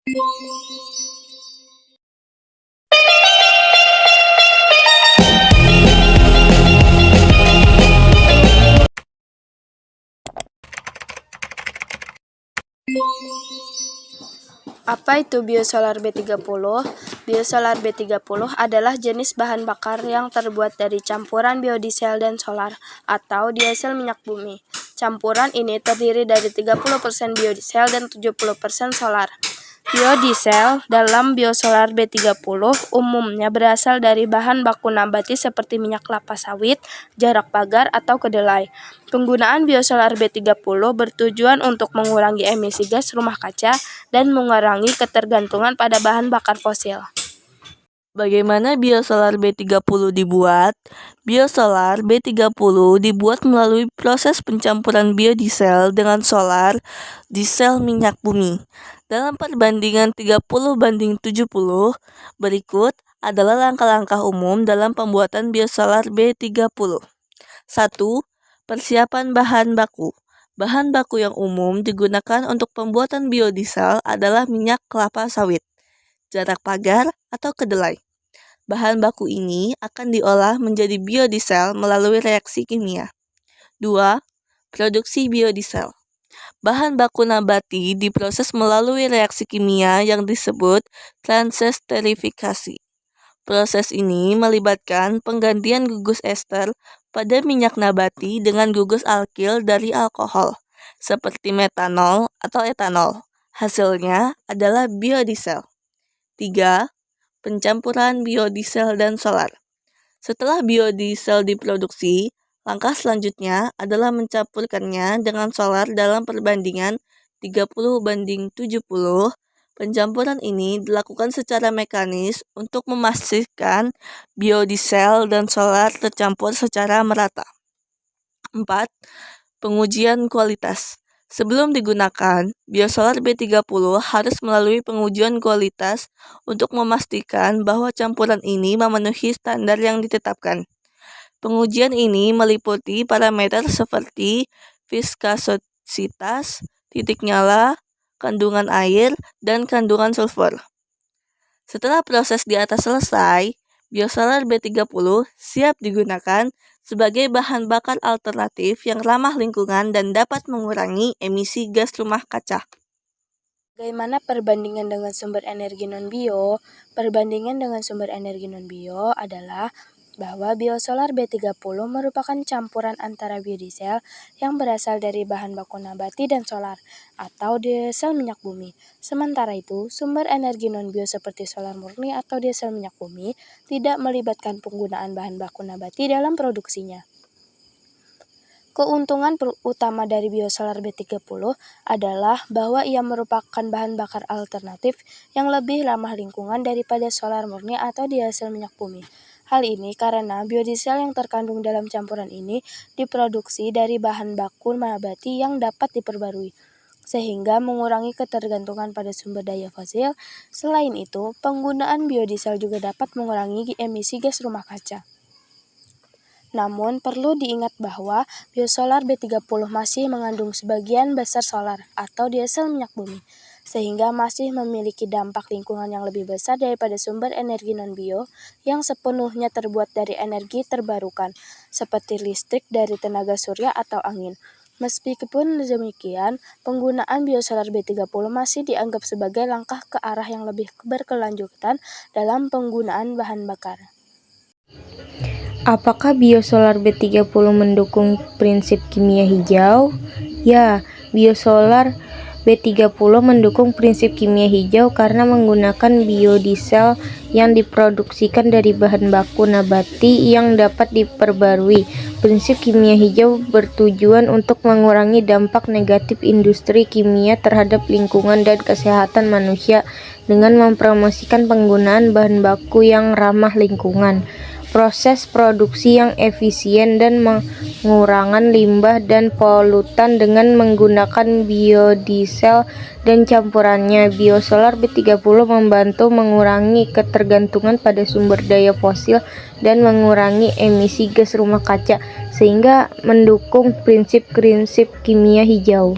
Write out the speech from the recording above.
Apa itu biosolar B30? Biosolar B30 adalah jenis bahan bakar yang terbuat dari campuran biodiesel dan solar atau diesel minyak bumi. Campuran ini terdiri dari 30% biodiesel dan 70% solar. Biodiesel dalam biosolar B30 umumnya berasal dari bahan baku nabati seperti minyak kelapa sawit, jarak pagar, atau kedelai. Penggunaan biosolar B30 bertujuan untuk mengurangi emisi gas rumah kaca dan mengurangi ketergantungan pada bahan bakar fosil. Bagaimana biosolar B30 dibuat? Biosolar B30 dibuat melalui proses pencampuran biodiesel dengan solar, diesel minyak bumi. Dalam perbandingan 30:70, berikut adalah langkah-langkah umum dalam pembuatan biosolar B30. 1. Persiapan bahan baku. Bahan baku yang umum digunakan untuk pembuatan biodiesel adalah minyak kelapa sawit, jarak pagar, atau kedelai. Bahan baku ini akan diolah menjadi biodiesel melalui reaksi kimia. 2. Produksi biodiesel. Bahan baku nabati diproses melalui reaksi kimia yang disebut transesterifikasi. Proses ini melibatkan penggantian gugus ester pada minyak nabati dengan gugus alkil dari alkohol, seperti metanol atau etanol. Hasilnya adalah biodiesel. 3. Pencampuran biodiesel dan solar. Setelah biodiesel diproduksi, langkah selanjutnya adalah mencampurkannya dengan solar dalam perbandingan 30:70. Pencampuran ini dilakukan secara mekanis untuk memastikan biodiesel dan solar tercampur secara merata. 4. Pengujian kualitas. Sebelum digunakan, biosolar B30 harus melalui pengujian kualitas untuk memastikan bahwa campuran ini memenuhi standar yang ditetapkan. Pengujian ini meliputi parameter seperti viskositas, titik nyala, kandungan air, dan kandungan sulfur. Setelah proses di atas selesai, biosolar B30 siap digunakan sebagai bahan bakar alternatif yang ramah lingkungan dan dapat mengurangi emisi gas rumah kaca. Bagaimana perbandingan dengan sumber energi non-bio? Perbandingan dengan sumber energi non-bio adalah bahwa biosolar B30 merupakan campuran antara biodiesel yang berasal dari bahan baku nabati dan solar, atau diesel minyak bumi. Sementara itu, sumber energi non-bio seperti solar murni atau diesel minyak bumi tidak melibatkan penggunaan bahan baku nabati dalam produksinya. Keuntungan utama dari biosolar B30 adalah bahwa ia merupakan bahan bakar alternatif yang lebih ramah lingkungan daripada solar murni atau diesel minyak bumi. Hal ini karena biodiesel yang terkandung dalam campuran ini diproduksi dari bahan baku nabati yang dapat diperbarui, sehingga mengurangi ketergantungan pada sumber daya fosil. Selain itu, penggunaan biodiesel juga dapat mengurangi emisi gas rumah kaca. Namun, perlu diingat bahwa biosolar B30 masih mengandung sebagian besar solar atau diesel minyak bumi, sehingga masih memiliki dampak lingkungan yang lebih besar daripada sumber energi non-bio yang sepenuhnya terbuat dari energi terbarukan, seperti listrik dari tenaga surya atau angin. Meskipun demikian, penggunaan biosolar B30 masih dianggap sebagai langkah ke arah yang lebih berkelanjutan dalam penggunaan bahan bakar. Apakah biosolar B30 mendukung prinsip kimia hijau? Ya, biosolar B30 mendukung prinsip kimia hijau karena menggunakan biodiesel yang diproduksikan dari bahan baku nabati yang dapat diperbarui. Prinsip kimia hijau bertujuan untuk mengurangi dampak negatif industri kimia terhadap lingkungan dan kesehatan manusia dengan mempromosikan penggunaan bahan baku yang ramah lingkungan, proses produksi yang efisien, dan pengurangan limbah dan polutan dengan menggunakan biodiesel dan campurannya. Biosolar B30 membantu mengurangi ketergantungan pada sumber daya fosil dan mengurangi emisi gas rumah kaca, sehingga mendukung prinsip-prinsip kimia hijau.